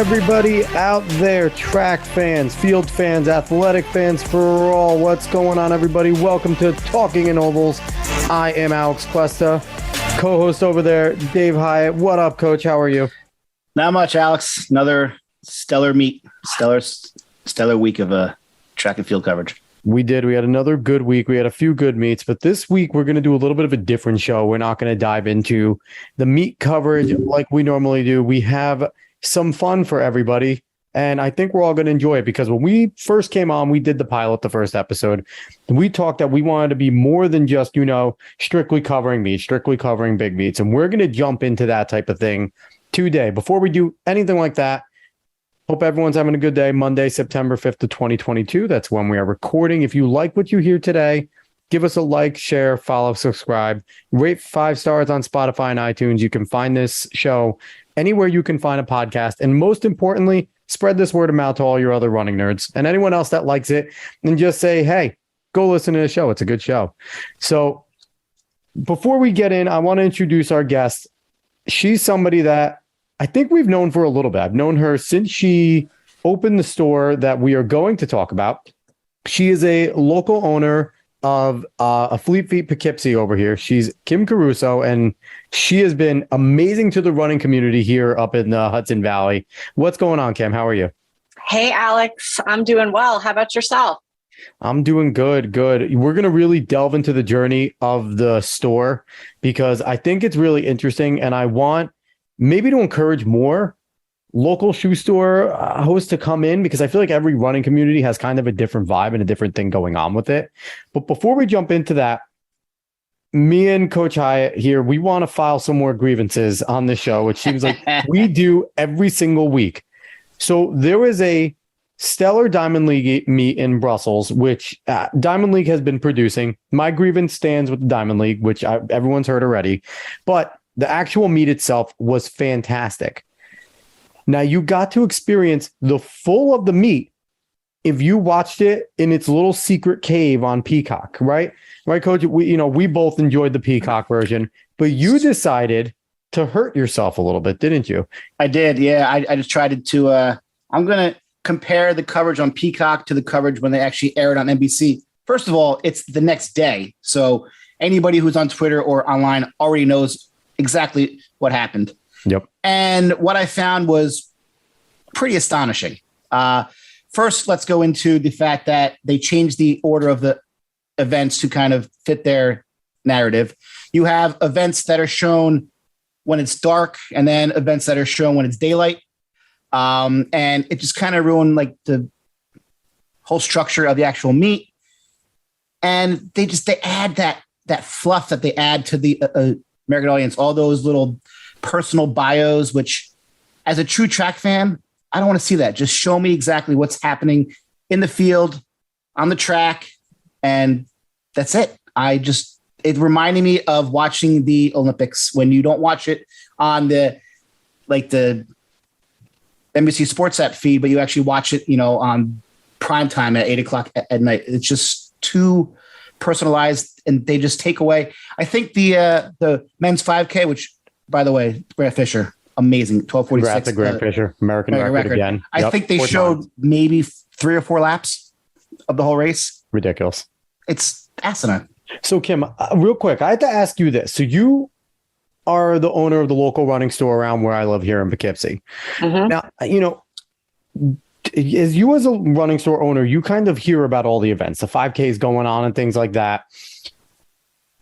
everybody out there, track fans, field fans, athletic fans, for all. What's going on, everybody? Welcome to Talking in Ovals. I am Alex Cuesta, co-host over there, Dave Hyatt. What up, Coach? How are you? Not much, Alex. Another stellar week of track and field coverage. We did. We had another good week. We had a few good meets, but this week we're going to do a little bit of a different show. We're not going to dive into the meet coverage like we normally do. We have some fun for everybody, and I think we're all going to enjoy it because when we first came on, we did the pilot, the first episode. We talked that we wanted to be more than just, strictly covering meets, strictly covering big meets, and we're going to jump into that type of thing today. Before we do anything like that, hope everyone's having a good day. Monday, September 5th of 2022. That's when we are recording. If you like what you hear today, give us a like, share, follow, subscribe, rate 5 stars on Spotify and iTunes. You can find this show anywhere you can find a podcast. And most importantly, spread this word of mouth to all your other running nerds and anyone else that likes it. And just say, hey, go listen to the show. It's a good show. So before we get in, I want to introduce our guest. She's somebody that I think we've known for a little bit. I've known her since she opened the store that we are going to talk about. She is a local owner of a Fleet Feet Poughkeepsie over here. She's Kim Caruso, and she has been amazing to the running community here up in the Hudson Valley. What's going on, Kim? How are you? Hey, Alex. I'm doing well. How about yourself? I'm doing good. We're going to really delve into the journey of the store because I think it's really interesting, and I want maybe to encourage more local shoe store hosts to come in because I feel like every running community has kind of a different vibe and a different thing going on with it. But before we jump into that, me and Coach Hyatt here, we want to file some more grievances on this show, which seems like we do every single week. So there was a stellar Diamond League meet in Brussels, which Diamond League has been producing. My grievance stands with the Diamond League, which everyone's heard already. But the actual meet itself was fantastic. Now, you got to experience the full of the meet if you watched it in its little secret cave on Peacock, right? Right, Coach? We both enjoyed the Peacock version, but you decided to hurt yourself a little bit, didn't you? I did, yeah. I just tried to, I'm going to compare the coverage on Peacock to the coverage when they actually aired on NBC. First of all, it's the next day. So anybody who's on Twitter or online already knows exactly what happened. Yep. And what I found was pretty astonishing. First, let's go into the fact that they changed the order of the events to kind of fit their narrative. You have events that are shown when it's dark and then events that are shown when it's daylight. And it just kind of ruined like the whole structure of the actual meet. And they add that fluff that they add to the American audience, all those little personal bios, which as a true track fan, I don't want to see that. Just show me exactly what's happening in the field, on the track, and that's it. It reminded me of watching the Olympics when you don't watch it on the NBC Sportsnet feed, but you actually watch it, on prime time at 8:00 at night. It's just too personalized, and they just take away. I think the men's 5K, which by the way, Grant Fisher, amazing, 12:46. Congrats to Grant Fisher, American record again. I think they showed maybe 3 or 4 laps of the whole race. Ridiculous. It's asinine. So Kim, real quick, I have to ask you this. So you are the owner of the local running store around where I live here in Poughkeepsie. Mm-hmm. Now, as you as a running store owner, you kind of hear about all the events, the 5Ks going on and things like that.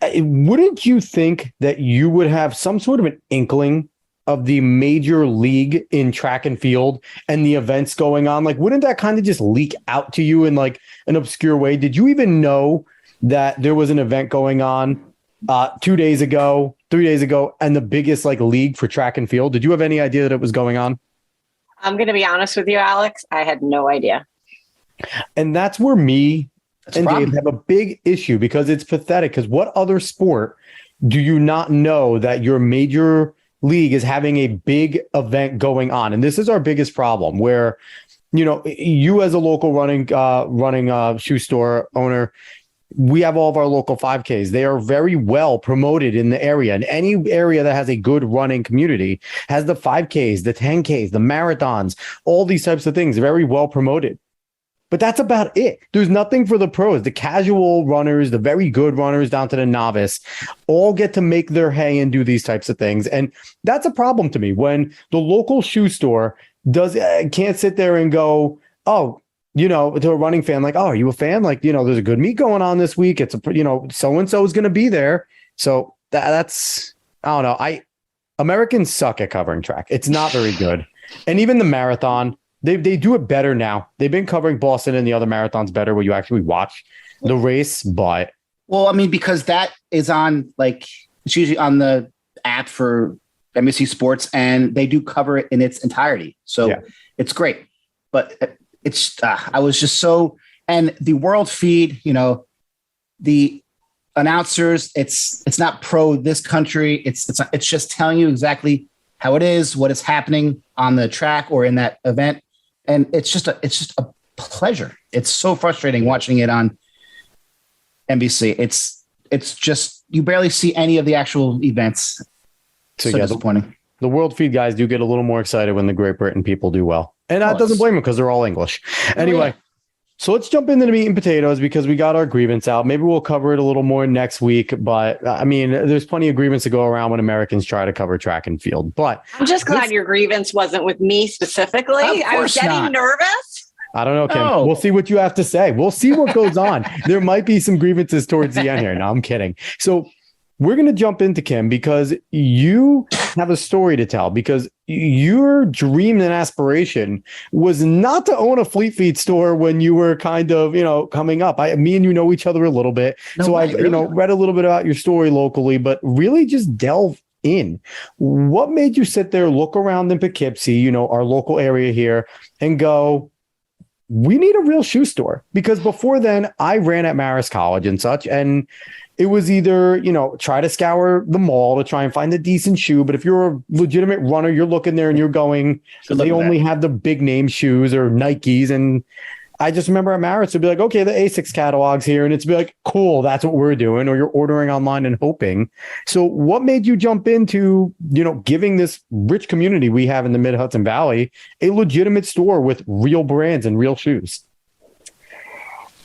Wouldn't you think that you would have some sort of an inkling of the major league in track and field and the events going on? Like, wouldn't that kind of just leak out to you in like an obscure way? Did you even know that there was an event going on 2 days ago, 3 days ago, and the biggest like league for track and field? Did you have any idea that it was going on? I'm going to be honest with you, Alex. I had no idea. And that's where me and Dave have a big issue because it's pathetic. Because what other sport do you not know that your major league is having a big event going on? And this is our biggest problem where, you as a local running shoe store owner, we have all of our local 5Ks. They are very well promoted in the area. And any area that has a good running community has the 5Ks, the 10Ks, the marathons, all these types of things very well promoted. But that's about it. There's nothing for the pros. The casual runners, the very good runners down to the novice, all get to make their hay and do these types of things. And that's a problem to me when the local shoe store can't sit there and go, oh, to a running fan, like, oh, are you a fan? Like, there's a good meet going on this week. It's so-and-so is going to be there. So that's, I don't know. Americans suck at covering track. It's not very good. And even the marathon, they do it better now. They've been covering Boston and the other marathons better where you actually watch the race, but. Well, I mean, because that is on it's usually on the app for NBC Sports and they do cover it in its entirety. So It's great, but I was just and the world feed, the announcers, it's not pro this country. It's just telling you exactly how it is, what is happening on the track or in that event. And it's just a pleasure. It's so frustrating watching it on NBC. It's just, you barely see any of the actual events. So disappointing. The world feed guys do get a little more excited when the Great Britain people do well. And that doesn't blame them because they're all English. Anyway, So let's jump into the meat and potatoes because we got our grievance out. Maybe we'll cover it a little more next week. But I mean, there's plenty of grievance to go around when Americans try to cover track and field. But I'm just glad your grievance wasn't with me specifically. I was getting nervous. I don't know, Kim. No. We'll see what you have to say. We'll see what goes on. There might be some grievances towards the end here. No, I'm kidding. So we're going to jump into Kim because you have a story to tell, because your dream and aspiration was not to own a Fleet Feet store when you were kind of, coming up. Me and you know each other a little bit. So I've, read a little bit about your story locally, but really just delve in. What made you sit there, look around in Poughkeepsie, our local area here, and go, we need a real shoe store? Because before then I ran at Marist College and such, and it was either, try to scour the mall to try and find a decent shoe. But if you're a legitimate runner, you're looking there and you're going, they only have the big name shoes or Nikes. And I just remember at Marist, it'd be like, okay, the ASICS catalog's here. And it's be like, cool, that's what we're doing. Or you're ordering online and hoping. So what made you jump into, giving this rich community we have in the Mid-Hudson Valley a legitimate store with real brands and real shoes?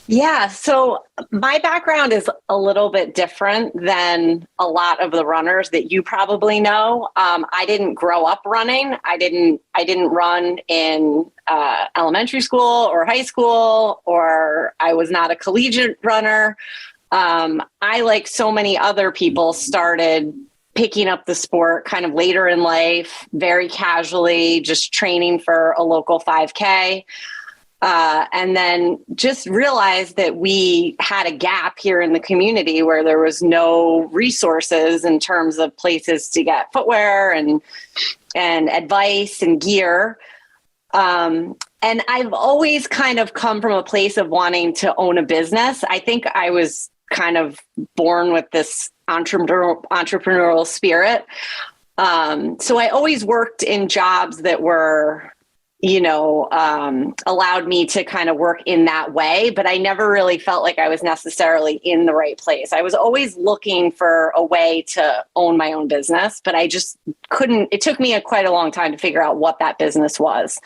Yeah, so my background is a little bit different than a lot of the runners that you probably know. I didn't grow up running. I didn't run in elementary school or high school, or I was not a collegiate runner. I, like so many other people, started picking up the sport kind of later in life, very casually, just training for a local 5K. And then just realized that we had a gap here in the community where there was no resources in terms of places to get footwear and advice and gear. And I've always kind of come from a place of wanting to own a business. I think I was kind of born with this entrepreneurial spirit. So I always worked in jobs that were, allowed me to kind of work in that way, but I never really felt like I was necessarily in the right place. I was always looking for a way to own my own business, but I just couldn't. It took me quite a long time to figure out what that business was.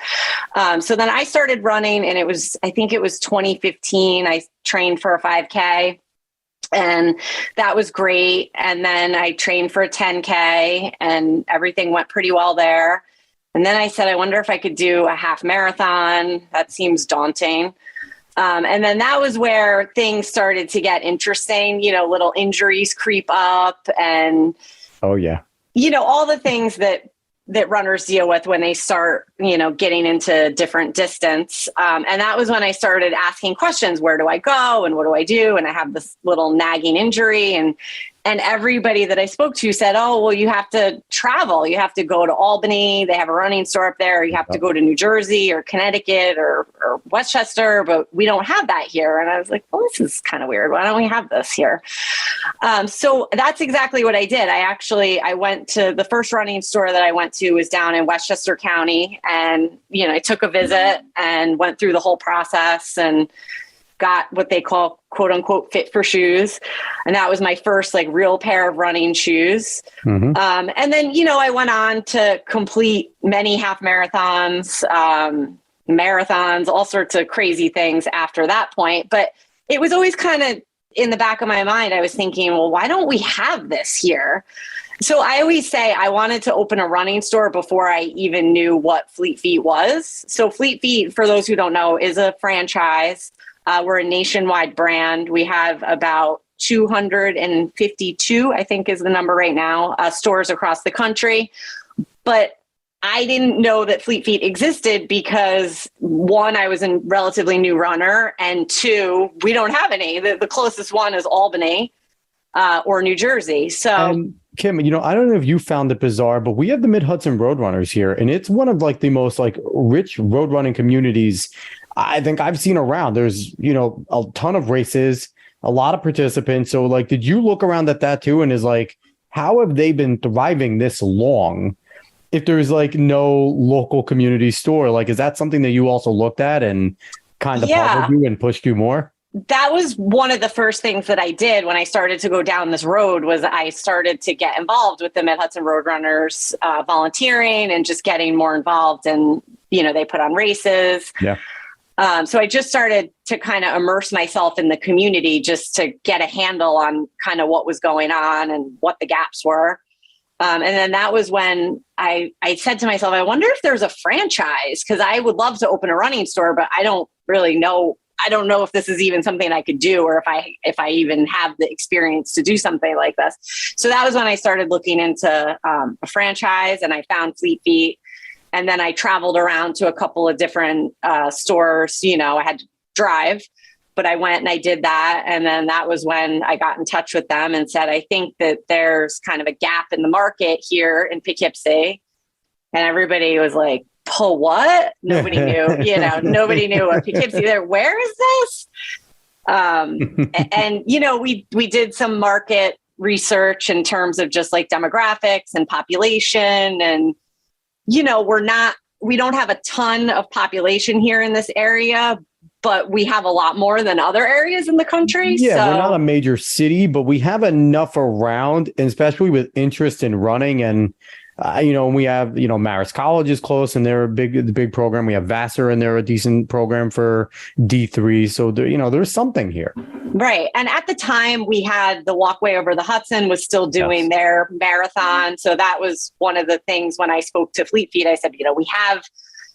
So then I started running, and I think it was 2015. I trained for a 5K. And that was great. And then I trained for a 10K, and everything went pretty well there. And then I said, I wonder if I could do a half marathon. That seems daunting. And then that was where things started to get interesting, little injuries creep up and, oh yeah, all the things that runners deal with when they start, getting into different distance. And that was when I started asking questions. Where do I go? And what do I do? And I have this little nagging injury. And everybody that I spoke to said, oh, well, you have to travel. You have to go to Albany. They have a running store up there. You have to go to New Jersey or Connecticut or Westchester, but we don't have that here. And I was like, well, this is kind of weird. Why don't we have this here? So that's exactly what I did. I went to the first running store that I went to was down in Westchester County. And, I took a visit and went through the whole process and got what they call quote unquote fit for shoes. And that was my first like real pair of running shoes. And then, I went on to complete many half marathons, all sorts of crazy things after that point. But it was always kind of in the back of my mind. I was thinking, well, why don't we have this here? So I always say I wanted to open a running store before I even knew what Fleet Feet was. So Fleet Feet, for those who don't know, is a franchise. We're a nationwide brand. We have about 252, I think is the number right now, stores across the country. But I didn't know that Fleet Feet existed because, one, I was a relatively new runner, and two, we don't have any. The closest one is Albany or New Jersey. So, Kim, I don't know if you found it bizarre, but we have the Mid-Hudson Roadrunners here, and it's one of like the most like rich road running communities I think I've seen around. There's, a ton of races, a lot of participants. So like, did you look around at that too? And is like, how have they been thriving this long if there's like no local community store? Like, is that something that you also looked at and kind of puzzled you and pushed you more? That was one of the first things that I did when I started to go down this road. Was I started to get involved with the Mid-Hudson Roadrunners, volunteering and just getting more involved. And, they put on races. Yeah. So I just started to kind of immerse myself in the community just to get a handle on kind of what was going on and what the gaps were. And then that was when I said to myself, I wonder if there's a franchise, because I would love to open a running store, but I don't really know. I don't know if this is even something I could do, or if I even have the experience to do something like this. So that was when I started looking into a franchise, and I found Fleet Feet. And then I traveled around to a couple of different stores. I had to drive, but I went and I did that. And then that was when I got in touch with them and said, I think that there's kind of a gap in the market here in Poughkeepsie. And everybody was like, oh, what? Nobody knew, nobody knew what Poughkeepsie there. Where is this? And we did some market research in terms of just like demographics and population. And, we don't have a ton of population here in this area, but we have a lot more than other areas in the country. Yeah, we're not a major city, but we have enough around, and especially with interest in running. And we have, Marist College is close and they're the big program. We have Vassar and they're a decent program for D3. So, there's something here. Right. And at the time we had the Walkway Over the Hudson was still doing their marathon. So that was one of the things when I spoke to Fleet Feet, I said,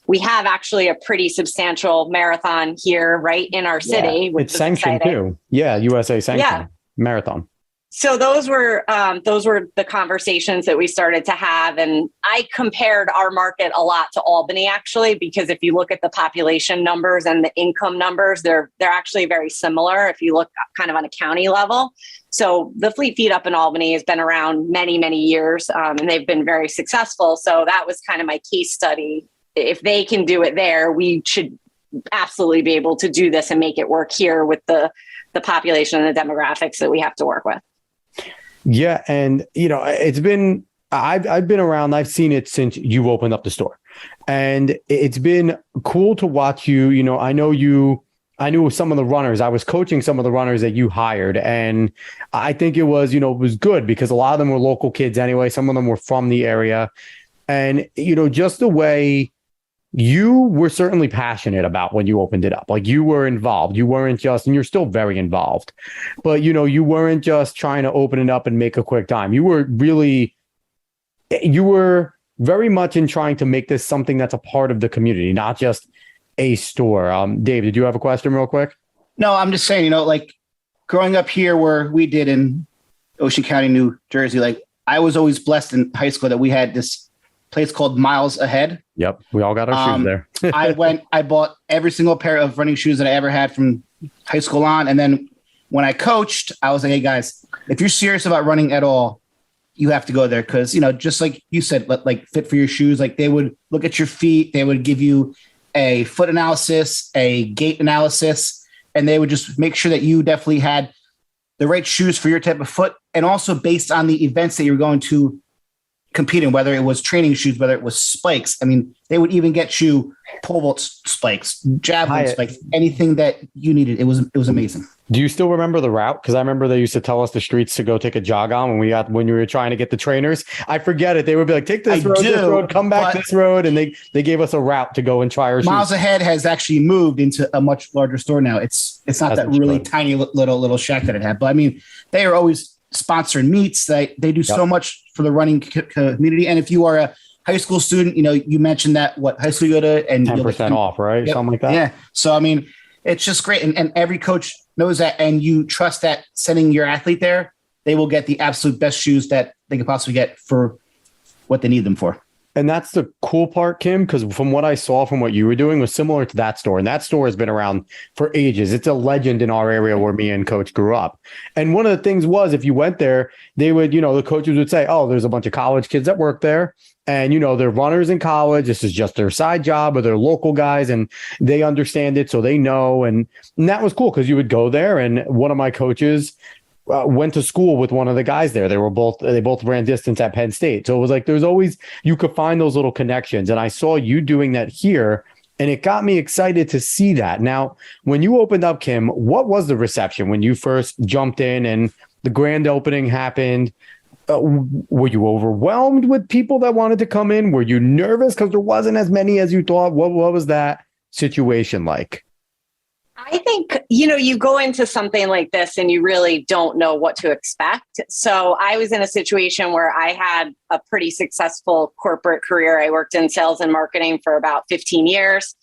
we have actually a pretty substantial marathon here right in our city. Which it's sanctioned too. Yeah. USA sanctioned marathon. So those were the conversations that we started to have. And I compared our market a lot to Albany, actually, because if you look at the population numbers and the income numbers, they're actually very similar if you look kind of on a county level. So the Fleet Feet up in Albany has been around many, many years, and they've been very successful. So that was kind of my case study. If they can do it there, we should absolutely be able to do this and make it work here with the population and the demographics that we have to work with. Yeah. And, it's been, I've been around, I've seen it since you opened up the store, and it's been cool to watch you. I knew some of the runners. I was coaching some of the runners that you hired. And I think it was, it was good because a lot of them were local kids anyway. Some of them were from the area. And, just the way you were certainly passionate about when you opened it up. Like you were involved. You weren't just, and you're still very involved, but you weren't just trying to open it up and make a quick dime. You were very much in trying to make this something that's a part of the community, not just a store. Dave, did you have a question real quick? No, I'm just saying, like growing up here where we did in Ocean County, New Jersey, like I was always blessed in high school that we had this place called Miles Ahead. Yep. We all got our shoes there. I bought every single pair of running shoes that I ever had from high school on. And then when I coached, I was like, hey guys, if you're serious about running at all, you have to go there. Cause just like you said, like fit for your shoes, like they would look at your feet. They would give you a foot analysis, a gait analysis, and they would just make sure that you definitely had the right shoes for your type of foot. And also based on the events that you're going to competing, whether it was training shoes, whether it was spikes. I mean, they would even get you pole vault spikes, javelin spikes, anything that you needed. It was amazing. Do you still remember the route? Because I remember they used to tell us the streets to go take a jog on when you were trying to get the trainers. I forget it. They would be like, take this road, come back this road. And they gave us a route to go and try our shoes. Miles Ahead has actually moved into a much larger store now. It's not that really tiny little shack that it had. But I mean, they are always sponsoring meets. They do so much for the running community. And if you are a high school student, you mentioned that what high school you go to, and 10% off, right? Something like that. Yeah. So I mean, it's just great. And every coach knows that, and you trust that sending your athlete there, they will get the absolute best shoes that they could possibly get for what they need them for. And that's the cool part, Kim, because from what I saw from what you were doing was similar to that store. And that store has been around for ages. It's a legend in our area where me and Coach grew up. And one of the things was, if you went there, they would, the coaches would say, oh, there's a bunch of college kids that work there. And, they're runners in college. This is just their side job, or they're local guys, and they understand it. So they know. And that was cool, because you would go there. And one of my coaches went to school with one of the guys there. They both ran distance at Penn State. So it was like, you could find those little connections. And I saw you doing that here, and it got me excited to see that. Now, when you opened up, Kim, what was the reception when you first jumped in and the grand opening happened? Were you overwhelmed with people that wanted to come in? Were you nervous because there wasn't as many as you thought? What was that situation like? I think, you go into something like this and you really don't know what to expect. So I was in a situation where I had a pretty successful corporate career. I worked in sales and marketing for about 15 years.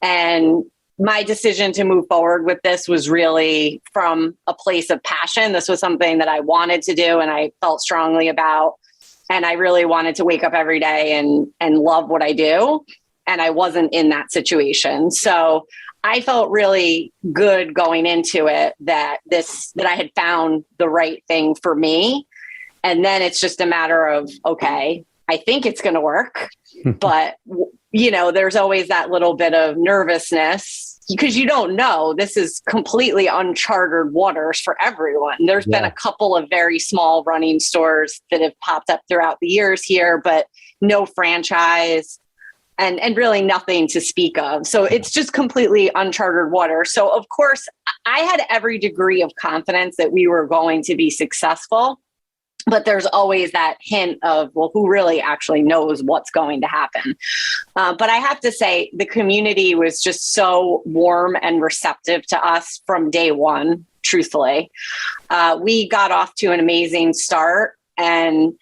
And my decision to move forward with this was really from a place of passion. This was something that I wanted to do and I felt strongly about. And I really wanted to wake up every day and love what I do. And I wasn't in that situation. So I felt really good going into it that I had found the right thing for me. And then it's just a matter of, okay, I think it's going to work. But, there's always that little bit of nervousness because you don't know. This is completely uncharted waters for everyone. There's been a couple of very small running stores that have popped up throughout the years here, but no franchise. And really nothing to speak of. So it's just completely uncharted water. So of course, I had every degree of confidence that we were going to be successful, but there's always that hint of, well, who really actually knows what's going to happen? But I have to say, the community was just so warm and receptive to us from day one, truthfully. We got off to an amazing start, and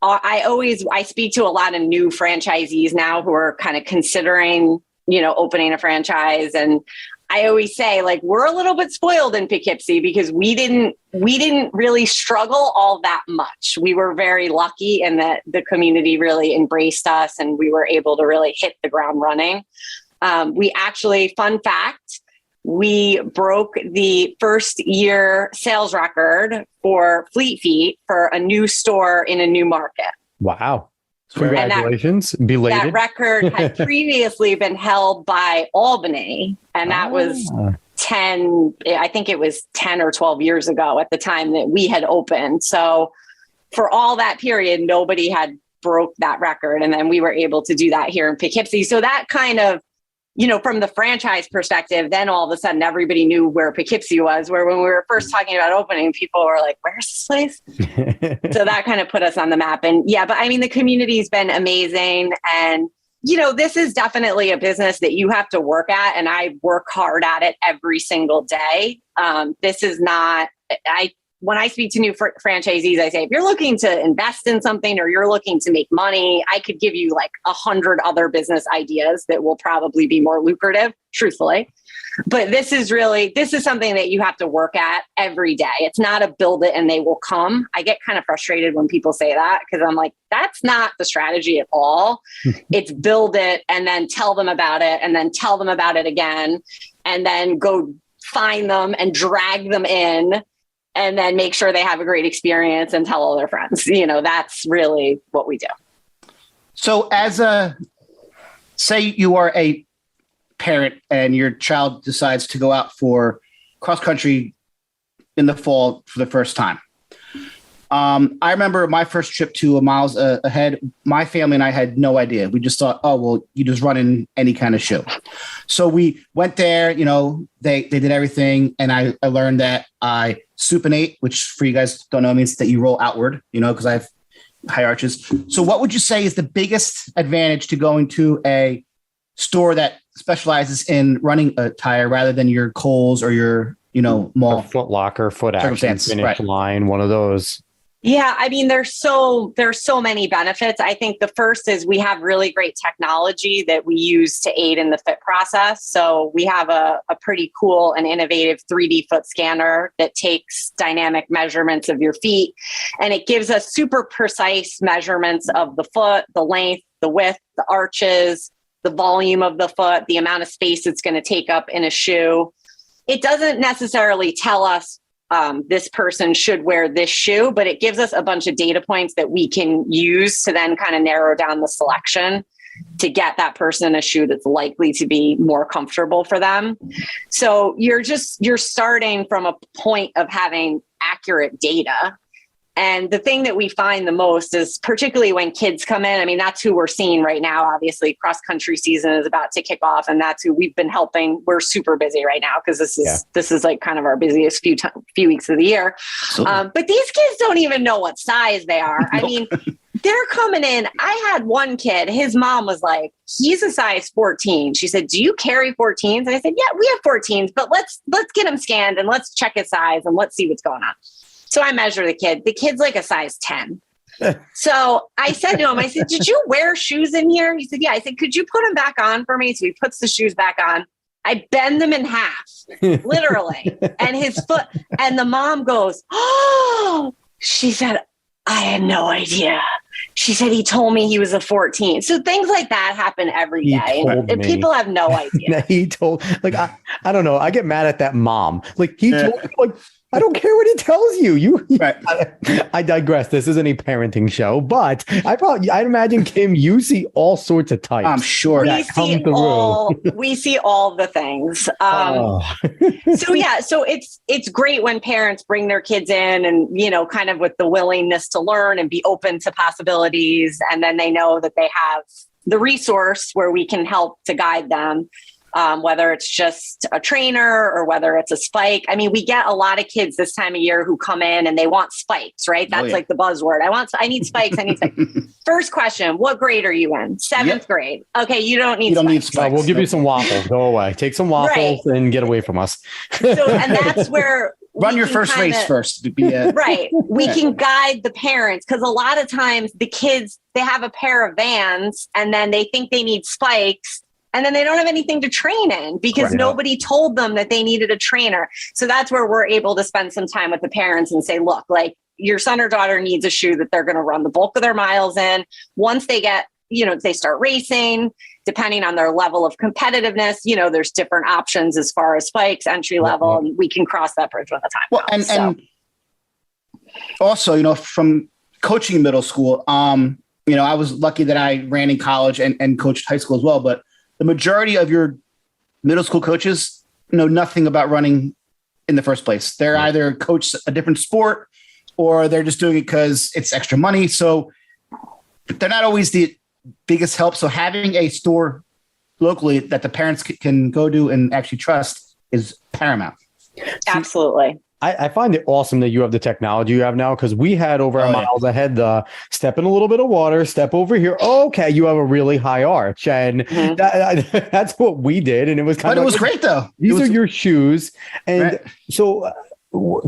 I speak to a lot of new franchisees now who are kind of considering, opening a franchise. And I always say, like, we're a little bit spoiled in Poughkeepsie because we didn't really struggle all that much. We were very lucky in that the community really embraced us and we were able to really hit the ground running. We actually, fun fact, we broke the first year sales record for Fleet Feet for a new store in a new market. Wow. Congratulations. Belated. That record had previously been held by Albany, and that was 10 or 12 years ago at the time that we had opened. So for all that period, nobody had broke that record. And then we were able to do that here in Poughkeepsie. So that kind of, from the franchise perspective, then all of a sudden everybody knew where Poughkeepsie was, where when we were first talking about opening, people were like, where's this place? So that kind of put us on the map. And but I mean, the community's been amazing. And, this is definitely a business that you have to work at. And I work hard at it every single day. This is not, when I speak to new franchisees, I say, if you're looking to invest in something or you're looking to make money, I could give you like 100 other business ideas that will probably be more lucrative, truthfully. But this is something that you have to work at every day. It's not a build it and they will come. I get kind of frustrated when people say that because I'm like, that's not the strategy at all. It's build it and then tell them about it and then tell them about it again and then go find them and drag them in. And then make sure they have a great experience and tell all their friends. That's really what we do. So say you are a parent and your child decides to go out for cross country in the fall for the first time. I remember my first trip to a miles ahead. My family and I had no idea. We just thought, oh, well, you just run in any kind of shoe. So we went there, they did everything. And I learned that I supinate, which for you guys don't know, means that you roll outward, because I have high arches. So what would you say is the biggest advantage to going to a store that specializes in running attire rather than your Kohl's or your, mall? Foot Locker, Foot Action, Finish Line, one of those. Yeah, I mean, there's so many benefits. I think the first is we have really great technology that we use to aid in the fit process. So we have a pretty cool and innovative 3D foot scanner that takes dynamic measurements of your feet, and it gives us super precise measurements of the foot, the length, the width, the arches, the volume of the foot, the amount of space it's going to take up in a shoe. It doesn't necessarily tell us this person should wear this shoe, but it gives us a bunch of data points that we can use to then kind of narrow down the selection to get that person a shoe that's likely to be more comfortable for them. So you're starting from a point of having accurate data. And the thing that we find the most is particularly when kids come in, I mean, that's who we're seeing right now. Obviously, cross-country season is about to kick off, and that's who we've been helping. We're super busy right now because this is like kind of our busiest few weeks of the year. But these kids don't even know what size they are. I mean, they're coming in. I had one kid, his mom was like, he's a size 14. She said, do you carry 14s? And I said, yeah, we have 14s, but let's get him scanned and let's check his size and let's see what's going on. So I measure the kid. The kid's like a size 10. So I said to him, I said, did you wear shoes in here? He said, yeah. I said, could you put them back on for me? So he puts the shoes back on. I bend them in half, literally. And his foot, and the mom goes, oh, she said, I had no idea. She said, he told me he was a 14. So things like that happen every day. And people have no idea. He told, like, I don't know. I get mad at that mom. Like, he told me, like, I don't care what he tells you. Right. I digress. This isn't a parenting show, but I'd imagine, Kim, you see all sorts of types. I'm sure. We see all the things. So it's great when parents bring their kids in and, kind of with the willingness to learn and be open to possibilities. And then they know that they have the resource where we can help to guide them. Whether it's just a trainer or whether it's a spike. I mean, we get a lot of kids this time of year who come in and they want spikes, right? That's like the buzzword. I need spikes. I need spikes. First question, what grade are you in? Seventh grade. Okay, you don't need spikes. We'll give you some waffles. Go away. Take some waffles and get away from us. And that's where run your first race first. Right. We can guide the parents because a lot of times the kids, they have a pair of Vans and then they think they need spikes. And then they don't have anything to train in because nobody told them that they needed a trainer. So that's where we're able to spend some time with the parents and say, look, like your son or daughter needs a shoe that they're going to run the bulk of their miles in. Once they get, they start racing, depending on their level of competitiveness, there's different options as far as spikes, entry level, and we can cross that bridge when the time comes. And also, from coaching middle school, I was lucky that I ran in college and coached high school as well, but the majority of your middle school coaches know nothing about running in the first place. They're either coach a different sport or they're just doing it because it's extra money. So they're not always the biggest help. So having a store locally that the parents can go to and actually trust is paramount. Absolutely. I find it awesome that you have the technology you have now because we had over our miles ahead the step in a little bit of water, step over here. Oh, okay, you have a really high arch. And that's what we did. And it was kind of. But it was great, though. These are your shoes. And so,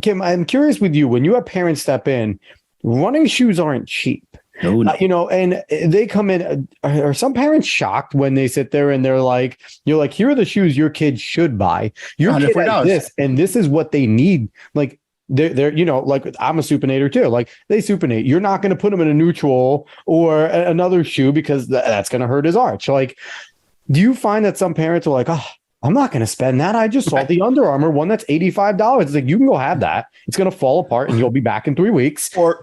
Kim, I'm curious with you, when you have parents step in, running shoes aren't cheap. No. And they come in. Are some parents shocked when they sit there and they're like, you're like, here are the shoes your kid should buy. Your kid has this, and this is what they need. Like they're like I'm a supinator too. Like they supinate. You're not going to put them in a neutral or another shoe because that's going to hurt his arch. Like, do you find that some parents are like, oh, I'm not going to spend that. I just saw the Under Armour one that's $85. It's like, you can go have that. It's going to fall apart and you'll be back in 3 weeks. Or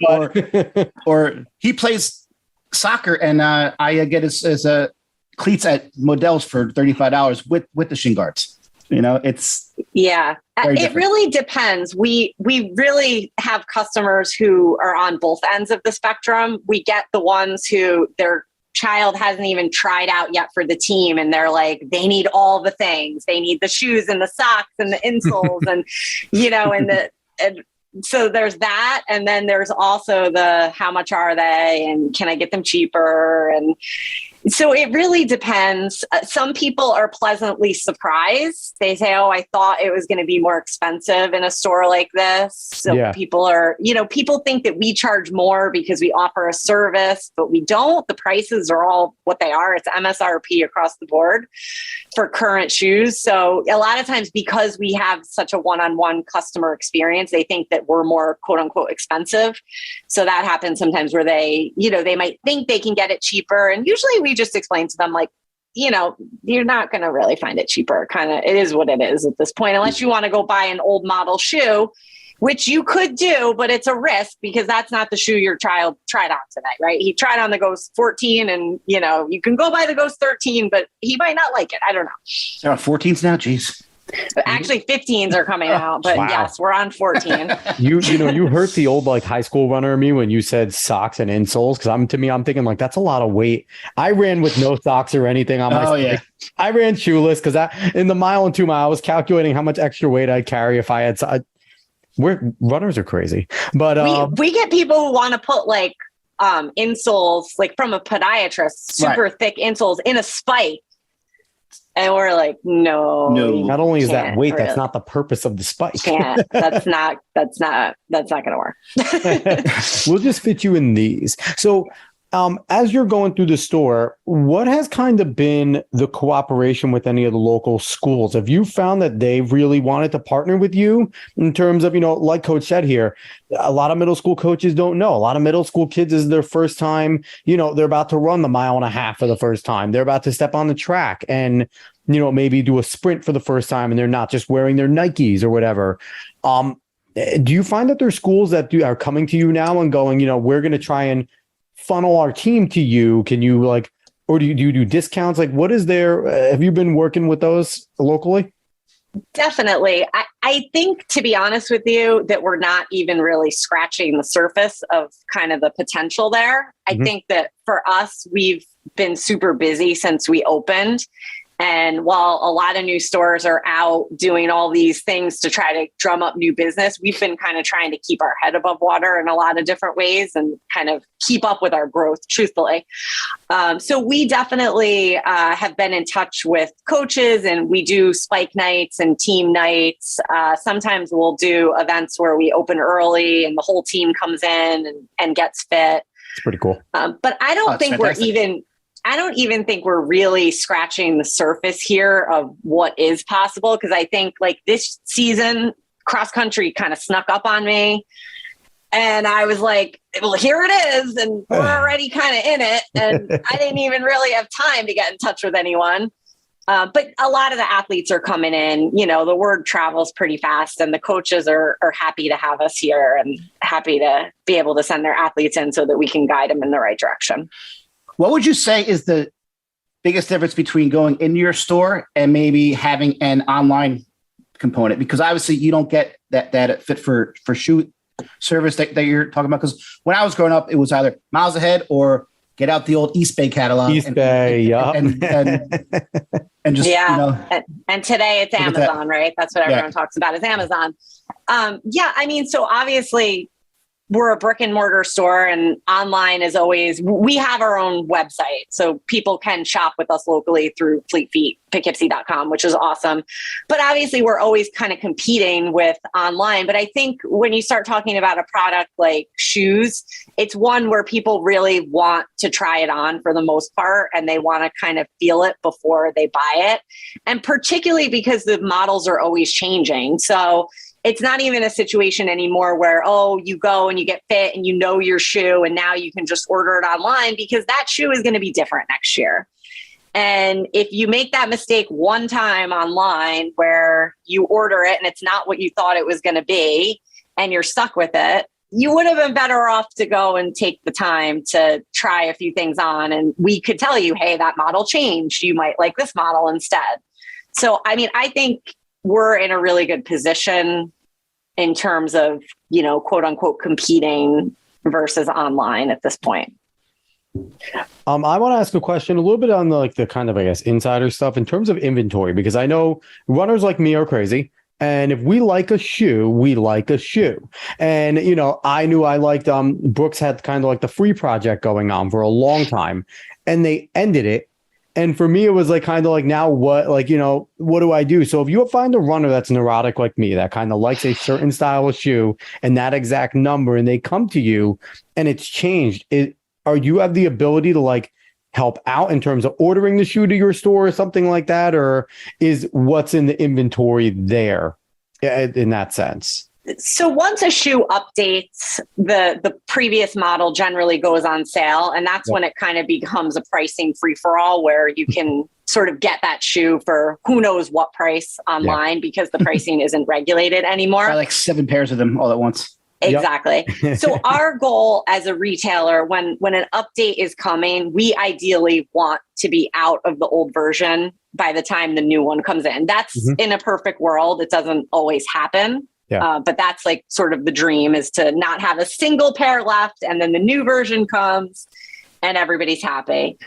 he plays soccer and I get his cleats at Modell's for $35 with the shin guards. It's it really depends. We really have customers who are on both ends of the spectrum. We get the ones who their child hasn't even tried out yet for the team, and they're like, they need all the things. They need the shoes and the socks and the insoles and so there's that. And then there's also the, how much are they? And can I get them cheaper? And so it really depends. Some people are pleasantly surprised. They say, oh, I thought it was going to be more expensive in a store like this. So people are, people think that we charge more because we offer a service, but we don't. The prices are all what they are. It's MSRP across the board for current shoes. So a lot of times, because we have such a one-on-one customer experience, they think that we're more quote unquote expensive. So that happens sometimes where they might think they can get it cheaper. And usually we just explain to them, like, you're not going to really find it cheaper. It is what it is at this point, unless you want to go buy an old model shoe, which you could do, but it's a risk because that's not the shoe your child tried on today, right? He tried on the Ghost 14 and, you can go buy the Ghost 13, but he might not like it. I don't know. They're on 14s now? Jeez. Actually, 15s are coming out, but yes, we're on 14. You hurt the old high school runner in me when you said socks and insoles, because I'm thinking that's a lot of weight. I ran with no socks or anything on my stomach. I ran shoeless because in the mile and 2 mile, I was calculating how much extra weight I'd carry if I had. Runners are crazy, but we get people who want to put insoles from a podiatrist, super thick insoles in a spike. And we're like, no. Not only is that weight, really. That's not the purpose of the spike. That's not going to work. We'll just fit you in these. So, as you're going through the store, what has kind of been the cooperation with any of the local schools? Have you found that they really wanted to partner with you in terms of, like Coach said here, a lot of middle school coaches don't know. A lot of middle school kids is their first time, they're about to run the 1.5 miles for the first time. They're about to step on the track and, maybe do a sprint for the first time, and they're not just wearing their Nikes or whatever. Do you find that there's schools that are coming to you now and going, we're going to try and funnel our team to you? Can you or do you do discounts? What is there? Have you been working with those locally? Definitely. I think, to be honest with you, that we're not even really scratching the surface of kind of the potential there. I think that for us, we've been super busy since we opened. And while a lot of new stores are out doing all these things to try to drum up new business, we've been kind of trying to keep our head above water in a lot of different ways and kind of keep up with our growth, truthfully. So we definitely have been in touch with coaches, and we do spike nights and team nights. Sometimes we'll do events where we open early and the whole team comes in and gets fit. It's pretty cool. But I don't think I don't even think we're really scratching the surface here of what is possible, because I think this season, cross country kind of snuck up on me. And I was like, well, here it is. And we're already kind of in it. And I didn't even really have time to get in touch with anyone. But a lot of the athletes are coming in. The word travels pretty fast, and the coaches are happy to have us here and happy to be able to send their athletes in so that we can guide them in the right direction. What would you say is the biggest difference between going into your store and maybe having an online component? Because obviously you don't get that fit for shoe service that you're talking about. Because when I was growing up, it was either Miles Ahead or get out the old East Bay catalog. And just, and today it's Amazon, right? That's what everyone talks about is Amazon. So obviously, we're a brick and mortar store, and online is always, we have our own website. So people can shop with us locally through Fleet Feet, Poughkeepsie.com, which is awesome. But obviously we're always kind of competing with online. But I think when you start talking about a product like shoes, it's one where people really want to try it on for the most part, and they want to kind of feel it before they buy it. And particularly because the models are always changing. So it's not even a situation anymore where, you go and you get fit and your shoe and now you can just order it online, because that shoe is going to be different next year. And if you make that mistake one time online where you order it and it's not what you thought it was going to be and you're stuck with it, you would have been better off to go and take the time to try a few things on. And we could tell you, hey, that model changed. You might like this model instead. So, I think we're in a really good position in terms of, quote unquote, competing versus online at this point. I want to ask a question a little bit on the kind of, I guess, insider stuff in terms of inventory, because I know runners like me are crazy. And if we like a shoe, we like a shoe. And, I knew I liked, Brooks had kind of like the free project going on for a long time, and they ended it. And for me, it was like kind of like, now what, what do I do? So if you find a runner that's neurotic like me, that kind of likes a certain style of shoe and that exact number, and they come to you and it's changed, or you have the ability to help out in terms of ordering the shoe to your store or something like that? Or is what's in the inventory there in that sense? So once a shoe updates, the previous model generally goes on sale. And that's when it kind of becomes a pricing free-for-all, where you can sort of get that shoe for who knows what price online because the pricing isn't regulated anymore. Buy 7 pairs of them all at once. Exactly. Yep. So our goal as a retailer, when an update is coming, we ideally want to be out of the old version by the time the new one comes in. That's in a perfect world. It doesn't always happen. Yeah. But that's sort of the dream, is to not have a single pair left, and then the new version comes and everybody's happy.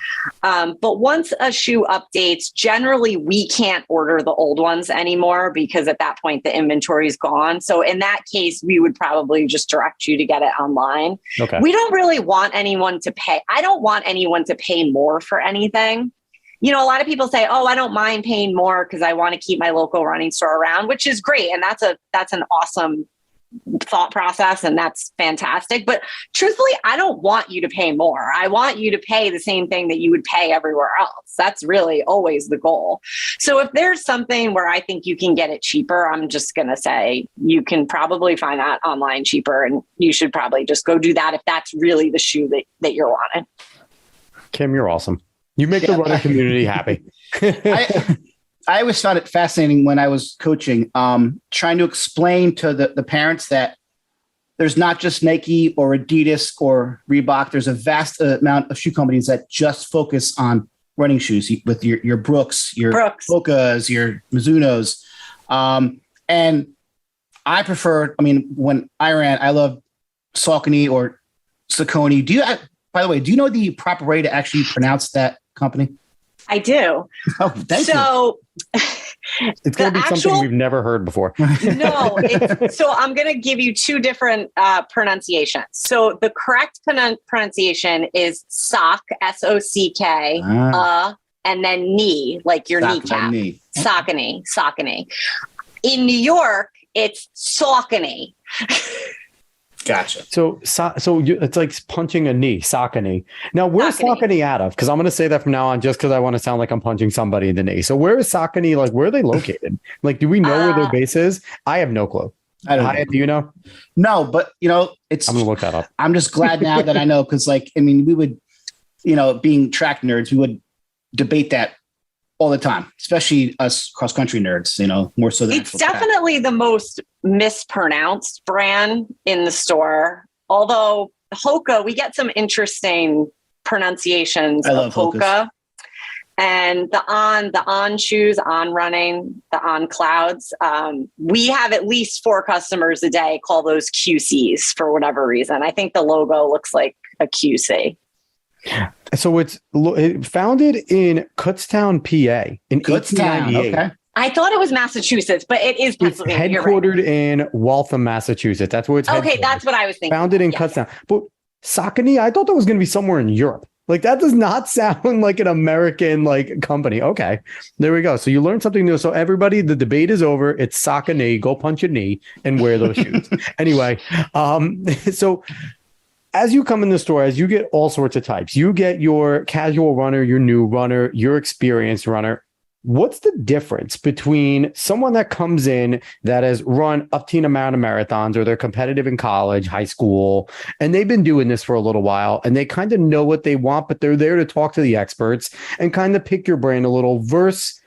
But once a shoe updates, generally we can't order the old ones anymore, because at that point the inventory is gone. So in that case, we would probably just direct you to get it online. Okay. We don't really want anyone to pay. I don't want anyone to pay more for anything. A lot of people say, oh, I don't mind paying more because I want to keep my local running store around, which is great. And that's an awesome thought process, and that's fantastic. But truthfully, I don't want you to pay more. I want you to pay the same thing that you would pay everywhere else. That's really always the goal. So if there's something where I think you can get it cheaper, I'm just going to say you can probably find that online cheaper, and you should probably just go do that if that's really the shoe that you're wanting. Kim, you're awesome. You make the running community happy. I always found it fascinating when I was coaching, trying to explain to the parents that there's not just Nike or Adidas or Reebok. There's a vast amount of shoe companies that just focus on running shoes, with your Brooks, your Hokas, your Mizunos. And I prefer, when I ran, I loved Saucony or Saucony. By the way, do you know the proper way to actually pronounce that company? I do. Oh, thank you. It's going to be something we've never heard before. No. So I'm going to give you two different pronunciations. So the correct pronunciation is sock, S-O-C-K, and then knee, like your kneecap. Saucony. In New York, it's Saucony. Gotcha. So it's like punching a knee, Saucony. Now, where's Saucony out of? Because I'm going to say that from now on, just because I want to sound like I'm punching somebody in the knee. So where is Saucony? Where are they located? Do we know where their base is? I have no clue. I don't know. Do you know? No, but I'm going to look that up. I'm just glad now that I know, because we would, being track nerds, we would debate that all the time, especially us cross-country nerds, more so than it's definitely the most mispronounced brand in the store. Although Hoka, we get some interesting pronunciations of Hoka. Hokas. And the on shoes, on running, the on clouds. We have at least 4 customers a day call those QCs for whatever reason. I think the logo looks like a QC. So it's founded in Kutztown, PA in 1898. Okay. I thought it was Massachusetts, but it is Pennsylvania. It's headquartered in Waltham, Massachusetts. That's where it's headquartered. Okay, that's what I was thinking. Founded in Kutztown. But Saucony, I thought that was going to be somewhere in Europe. That does not sound like an American company. Okay, there we go. So you learned something new. So everybody, the debate is over. It's Saucony. Go punch a knee and wear those shoes. Anyway, so as you come in the store, as you get all sorts of types, you get your casual runner, your new runner, your experienced runner. What's the difference between someone that comes in that has run up to an amount of marathons, or they're competitive in college, high school, and they've been doing this for a little while and they kind of know what they want, but they're there to talk to the experts and kind of pick your brain a little, versus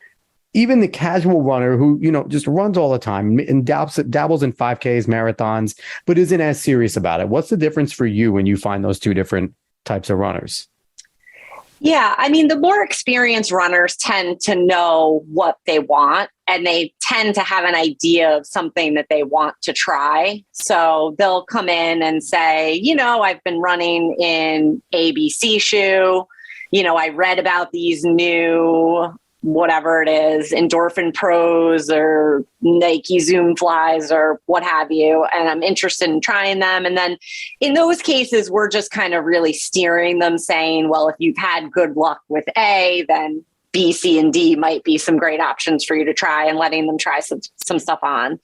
even the casual runner who, just runs all the time and dabbles in 5Ks, marathons, but isn't as serious about it? What's the difference for you when you find those two different types of runners? Yeah, I mean, the more experienced runners tend to know what they want, and they tend to have an idea of something that they want to try. So they'll come in and say, I've been running in ABC shoe. I read about these new, whatever it is, Endorphin Pros or Nike Zoom Flies or what have you, and I'm interested in trying them. And then in those cases, we're just kind of really steering them, saying, well, if you've had good luck with A, then B, C, and D might be some great options for you to try, and letting them try some stuff on.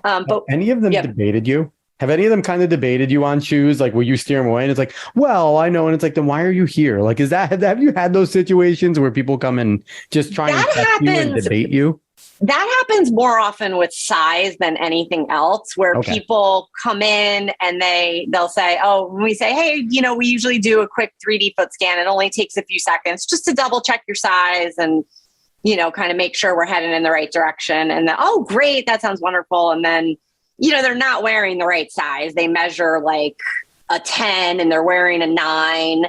But any of them debated you? Have any of them kind of debated you on shoes? Like, will you steer them away? And it's like, well, I know. And it's like, then why are you here? Like, have you had those situations where people come and just try and test you and debate you? That happens more often with size than anything else, where people come in and they'll say, oh, when we say, hey, we usually do a quick 3D foot scan. It only takes a few seconds just to double check your size and, kind of make sure we're heading in the right direction. And then, oh, great. That sounds wonderful. And then, they're not wearing the right size. They measure like a 10 and they're wearing a 9.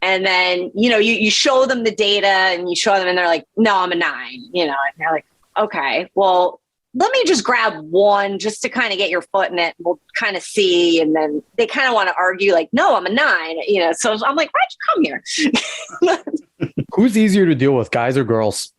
And then, you show them the data and you show them and they're like, no, I'm a 9, and they're like, okay, well, let me just grab one just to kind of get your foot in it. We'll kind of see. And then they kind of want to argue like, no, I'm a 9, so I'm like, why'd you come here? Who's easier to deal with, guys or girls?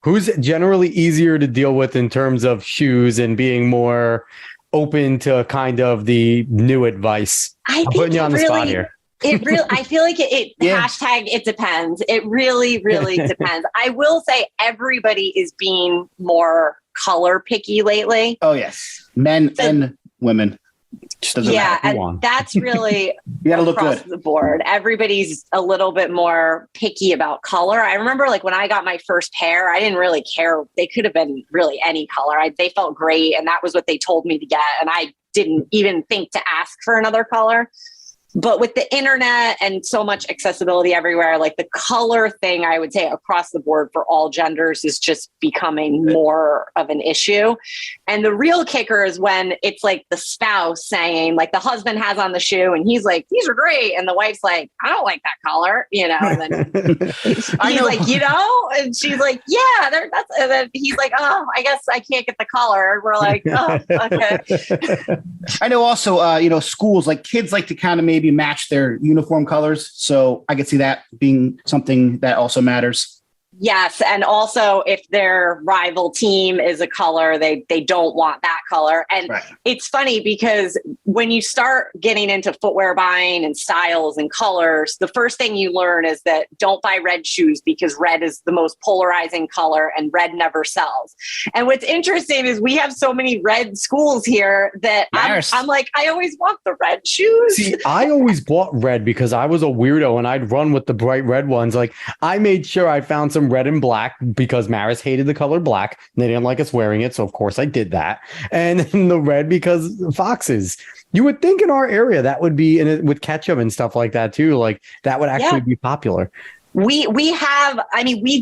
Who's generally easier to deal with in terms of shoes and being more open to kind of the new advice? I'm putting you on the spot here. I feel like it hashtag it depends. It really, really depends. I will say everybody is being more color picky lately. Oh, yes. Men and women. And that's really you gotta look across good. The board. Everybody's a little bit more picky about color. I remember like when I got my first pair, I didn't really care. They could have been really any color. They felt great. And that was what they told me to get. And I didn't even think to ask for another color. But with the internet and so much accessibility everywhere, like the color thing, I would say across the board for all genders is just becoming more of an issue. And the real kicker is when it's like the spouse saying, like the husband has on the shoe and he's like, these are great. And the wife's like, I don't like that color, and then he's like, and she's like, yeah, and then he's like, oh, I guess I can't get the color. And we're like, oh, okay. I know also, schools, like kids like to kind of maybe match their uniform colors. So I could see that being something that also matters. Yes. And also if their rival team is a color, they don't want that color. And It's funny because when you start getting into footwear buying and styles and colors, the first thing you learn is that don't buy red shoes because red is the most polarizing color and red never sells. And what's interesting is we have so many red schools here that I'm like, I always want the red shoes. See, I always bought red because I was a weirdo and I'd run with the bright red ones. Like I made sure I found some red and black because Maris hated the color black and they didn't like us wearing it. So of course I did that. And then the red because foxes. You would think in our area that would be in it with ketchup and stuff like that too. Like that would actually be popular. We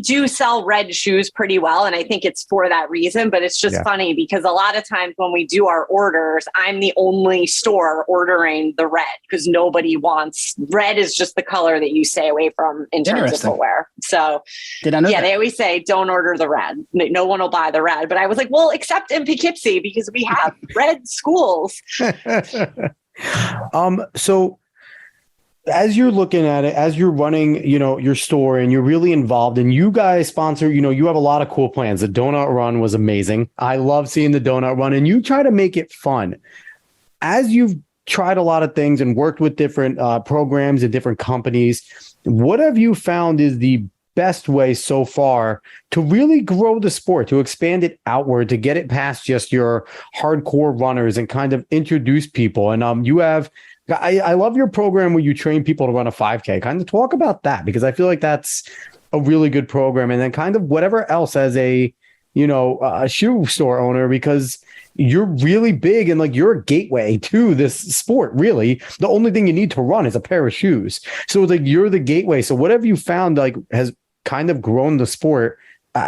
do sell red shoes pretty well. And I think it's for that reason, but it's just funny because a lot of times when we do our orders, I'm the only store ordering the red because nobody wants red is just the color that you stay away from in terms of footwear. So did I know that? They always say, don't order the red. No one will buy the red. But I was like, well, except in Poughkeepsie because we have red schools. So as you're looking at it, as you're running, your store and you're really involved and you guys sponsor, you have a lot of cool plans. The donut run was amazing. I love seeing the donut run and you try to make it fun. As you've tried a lot of things and worked with different programs and different companies, what have you found is the best way so far to really grow the sport, to expand it outward, to get it past just your hardcore runners and kind of introduce people? And I love your program where you train people to run a 5K. Kind of talk about that because I feel like that's a really good program. And then kind of whatever else as a shoe store owner, because you're really big and like you're a gateway to this sport. Really, the only thing you need to run is a pair of shoes. So like you're the gateway. So whatever you found like has kind of grown the sport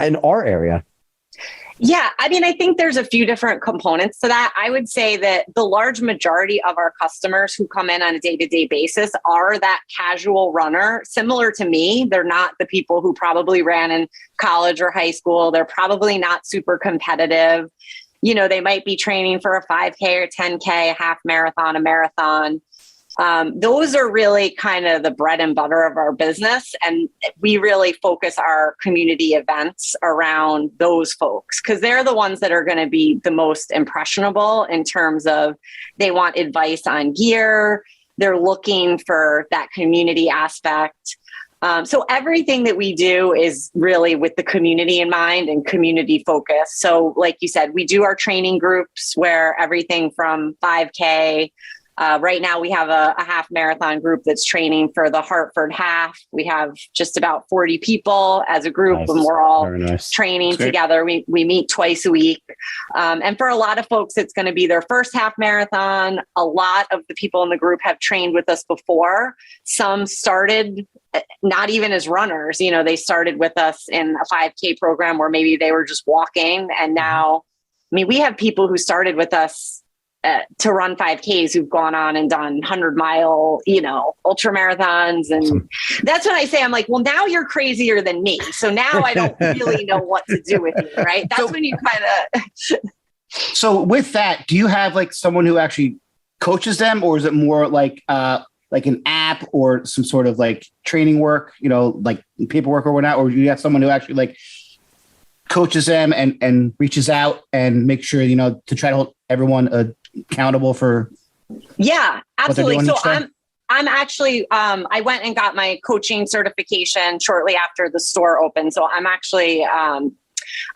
in our area. Yeah, I mean, I think there's a few different components to that. I would say that the large majority of our customers who come in on a day-to-day basis are that casual runner, similar to me. They're not the people who probably ran in college or high school. They're probably not super competitive. You know, they might be training for a 5K or 10K, a half marathon, a marathon. Those are really kind of the bread and butter of our business. And we really focus our community events around those folks because they're the ones that are going to be the most impressionable in terms of they want advice on gear. They're looking for that community aspect. So everything that we do is really with the community in mind and community focus. So like you said, we do our training groups where everything from 5K. Right now, we have a half marathon group that's training for the Hartford half. We have just about 40 people as a group, Nice. and we're all Very nice. training together. We meet twice a week. And for a lot of folks, it's going to be their first half marathon. A lot of the people in the group have trained with us before. Some started not even as runners. You know, they started with us in a 5K program where maybe they were just walking. And now, I mean, we have people who started with us to run 5Ks who've gone on and done 100-mile, you know, ultra marathons. And Awesome. That's when I say, I'm like, well, now you're crazier than me. So now I don't really know what to do with you, right? That's when you kind of... So with that, do you have like someone who actually coaches them, or is it more like an app or some sort of like training work, you know, like paperwork or whatnot? Or do you have someone who actually like coaches them and reaches out and make sure, you know, to try to hold everyone accountable for? Yeah, absolutely. So each day? I'm actually, I went and got my coaching certification shortly after the store opened. So I'm actually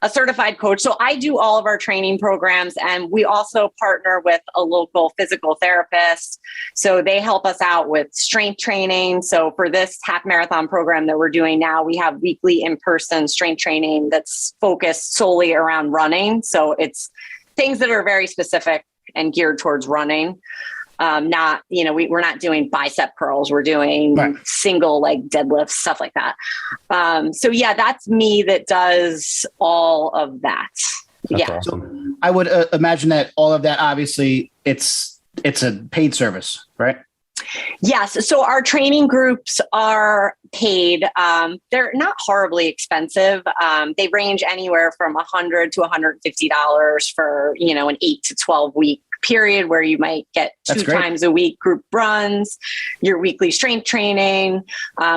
a certified coach. So I do all of our training programs, and we also partner with a local physical therapist. So they help us out with strength training. So for this half marathon program that we're doing now, we have weekly in-person strength training that's focused solely around running. So it's things that are very specific and geared towards running. Not, you know, we're not doing bicep curls. We're doing single leg deadlifts, stuff like that. So yeah, that's me that does all of that. That's yeah. awesome. So I would imagine that all of that, obviously it's a paid service, right? Yes. So our training groups are paid. They're not horribly expensive. They range anywhere from $100 to $150 for, you know, an 8 to 12 week period where you might get two times a week group runs, your weekly strength training.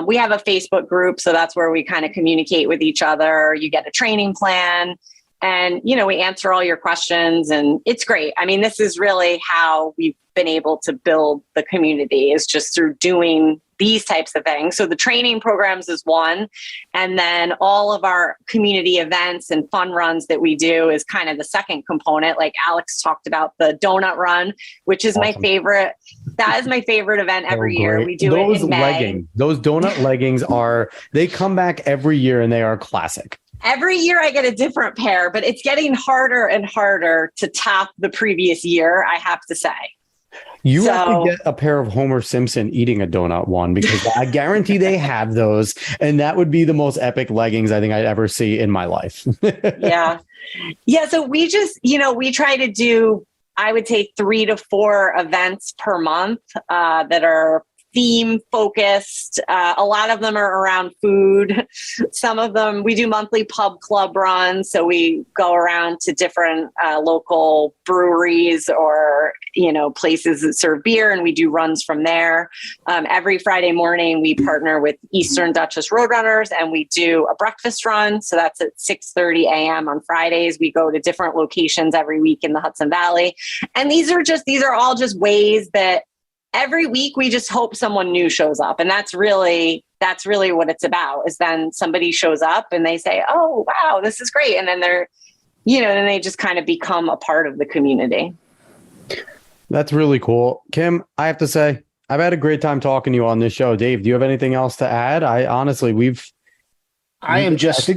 We have a Facebook group, so that's where we kind of communicate with each other. You get a training plan. And, you know, we answer all your questions, and it's great. I mean, this is really how we've been able to build the community, is just through doing these types of things. So the training programs is one. And then all of our community events and fun runs that we do is kind of the second component. Like Alex talked about the donut run, which is my favorite. That is my favorite event every year. We do it in May. Leggings, those donut leggings they come back every year, and they are classic. Every year I get a different pair, but it's getting harder and harder to top the previous year, I have to say. You have to get a pair of Homer Simpson eating a donut one, because I guarantee they have those. And that would be the most epic leggings I think I'd ever see in my life. Yeah. Yeah. So we just, you know, we try to do, I would say 3 to 4 events per month that are theme focused. A lot of them are around food. Some of them, we do monthly pub club runs. So we go around to different local breweries or, you know, places that serve beer, and we do runs from there. Every Friday morning, we partner with Eastern Duchess Roadrunners, and we do a breakfast run. So that's at 6:30 a.m. on Fridays. We go to different locations every week in the Hudson Valley. And these are all just ways that every week we just hope someone new shows up. And that's really what it's about, is then somebody shows up and they say, oh, wow, this is great. And then then they just kind of become a part of the community. That's really cool. Kim, I have to say, I've had a great time talking to you on this show. Dave, do you have anything else to add? I think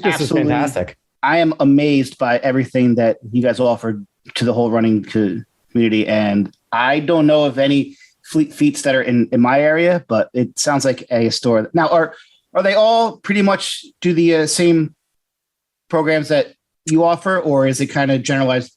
this is fantastic. I am amazed by everything that you guys offered to the whole running community. And I don't know of any fleet feets that are in my area, but it sounds like a store. Now, are they all pretty much do the same programs that you offer, or is it kind of generalized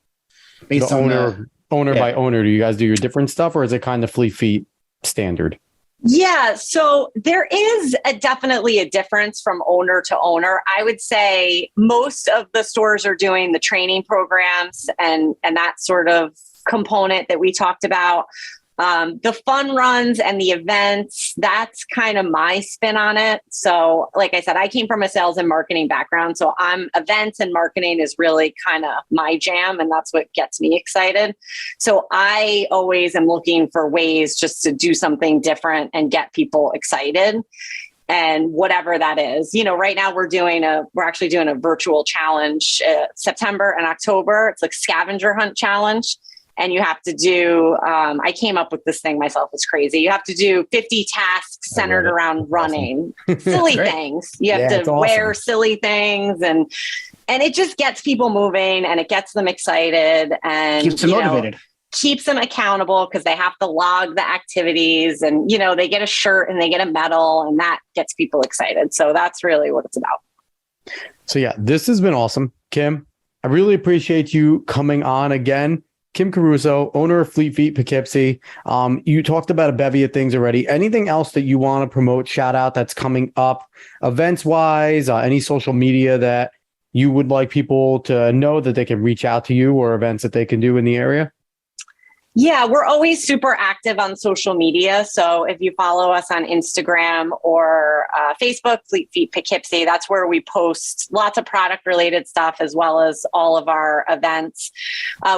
based The on owner by owner? Do you guys do your different stuff, or is it kind of Fleet Feet standard? Yeah, so there is definitely a difference from owner to owner. I would say most of the stores are doing the training programs and that sort of component that we talked about. The fun runs and the events, that's kind of my spin on it. So like I said, I came from a sales and marketing background. So events and marketing is really kind of my jam. And that's what gets me excited. So I always am looking for ways just to do something different and get people excited. And whatever that is, right now we're actually doing a virtual challenge, September and October. It's like scavenger hunt challenge. And you have to do, I came up with this thing myself. It's crazy. You have to do 50 tasks centered around running, silly things. You have to wear silly things and it just gets people moving and it gets them excited and keeps them motivated. Keeps them accountable because they have to log the activities and, they get a shirt and they get a medal and that gets people excited. So that's really what it's about. So yeah, this has been awesome. Kim, I really appreciate you coming on again. Kim Caruso, owner of Fleet Feet Poughkeepsie. You talked about a bevy of things already. Anything else that you want to promote, shout out that's coming up events wise, any social media that you would like people to know that they can reach out to you or events that they can do in the area? Yeah, we're always super active on social media. So if you follow us on Instagram or Facebook, Fleet Feet Poughkeepsie, that's where we post lots of product related stuff as well as all of our events.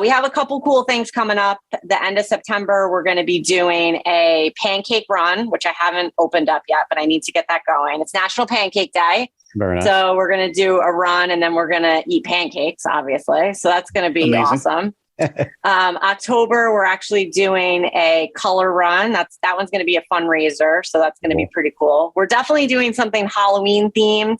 We have a couple cool things coming up. The end of September, we're going to be doing a pancake run, which I haven't opened up yet, but I need to get that going. It's National Pancake Day. Very nice. So we're going to do a run and then we're going to eat pancakes, obviously. So that's going to be awesome. October, we're actually doing a color run. That one's going to be a fundraiser. So that's going to be pretty cool. We're definitely doing something Halloween themed.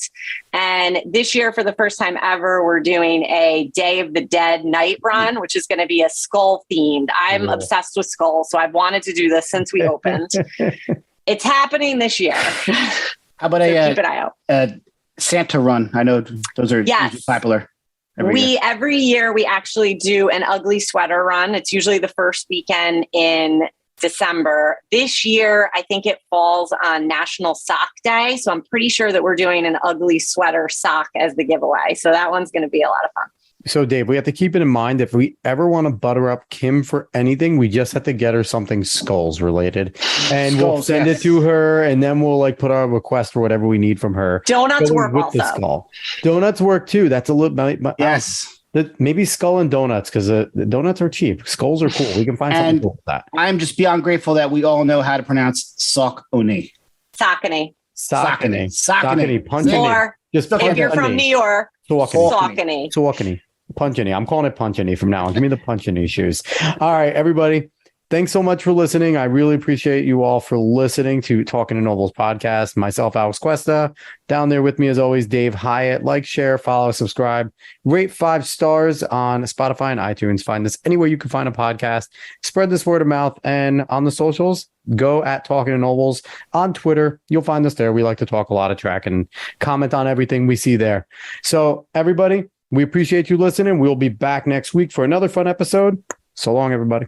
And this year, for the first time ever, we're doing a Day of the Dead night run, which is going to be a skull themed. I'm obsessed with skulls. So I've wanted to do this since we opened. It's happening this year. How about keep an eye out. Santa run? I know those are usually popular. Every year we actually do an ugly sweater run. It's usually the first weekend in December. This year, I think it falls on National Sock Day. So I'm pretty sure that we're doing an ugly sweater sock as the giveaway. So that one's going to be a lot of fun. So Dave, we have to keep it in mind. If we ever want to butter up Kim for anything, we just have to get her something skulls related and we'll send it to her. And then we'll put our request for whatever we need from her. Donuts work with also. The skull. Donuts work too. That's a little, yes. Maybe skull and donuts because the donuts are cheap. Skulls are cool. We can find something cool with that. I'm just beyond grateful that we all know how to pronounce Saucony. Saucony. Punchini. Just if you're from New York, Saucony. Punchini. I'm calling it Punchini from now on. Give me the Punchini shoes. All right, everybody. Thanks so much for listening. I really appreciate you all for listening to Talking to Nobles podcast. Myself, Alex Cuesta. Down there with me, as always, Dave Hyatt. Like, share, follow, subscribe, rate 5 stars on Spotify and iTunes. Find us anywhere you can find a podcast. Spread this word of mouth. And on the socials, go at Talking to Nobles on Twitter. You'll find us there. We like to talk a lot of track and comment on everything we see there. So, everybody, we appreciate you listening. We'll be back next week for another fun episode. So long, everybody.